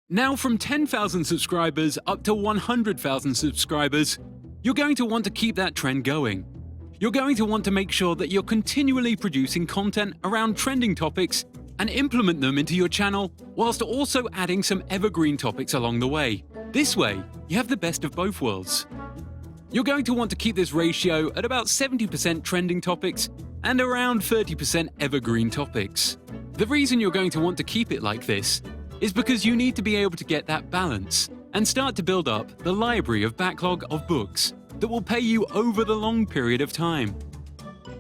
Now from 10,000 subscribers up to 100,000 subscribers, you're going to want to keep that trend going. You're going to want to make sure that you're continually producing content around trending topics and implement them into your channel, whilst also adding some evergreen topics along the way. This way, you have the best of both worlds. You're going to want to keep this ratio at about 70% trending topics and around 30% evergreen topics. The reason you're going to want to keep it like this is because you need to be able to get that balance and start to build up the library of backlog of books that will pay you over the long period of time.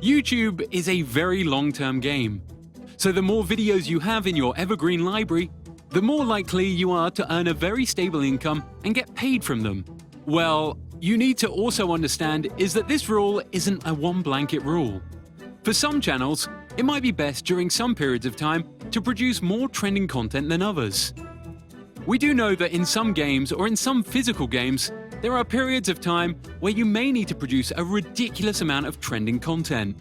YouTube is a very long-term game, so the more videos you have in your evergreen library, the more likely you are to earn a very stable income and get paid from them. Well, you need to also understand is that this rule isn't a one blanket rule. For some channels, it might be best during some periods of time to produce more trending content than others. We do know that in some games or in some physical games, there are periods of time where you may need to produce a ridiculous amount of trending content.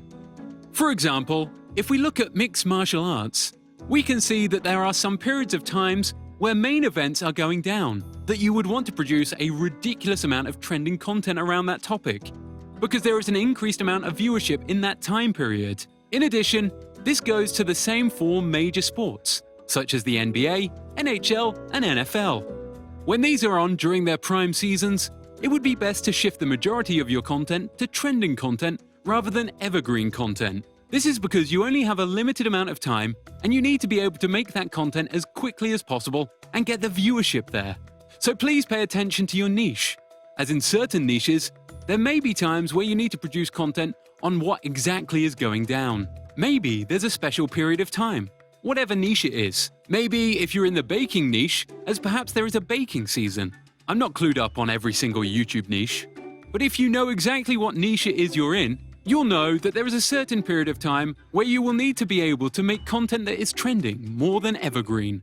For example, if we look at mixed martial arts, we can see that there are some periods of times where main events are going down, that you would want to produce a ridiculous amount of trending content around that topic, because there is an increased amount of viewership in that time period. In addition, this goes to the same for major sports, such as the NBA, NHL, and NFL. When these are on during their prime seasons, it would be best to shift the majority of your content to trending content rather than evergreen content. This is because you only have a limited amount of time and you need to be able to make that content as quickly as possible and get the viewership there. So please pay attention to your niche, as in certain niches, there may be times where you need to produce content on what exactly is going down. Maybe there's a special period of time, whatever niche it is. Maybe if you're in the baking niche, as perhaps there is a baking season. I'm not clued up on every single YouTube niche, but if you know exactly what niche it is you're in, you'll know that there is a certain period of time where you will need to be able to make content that is trending more than evergreen.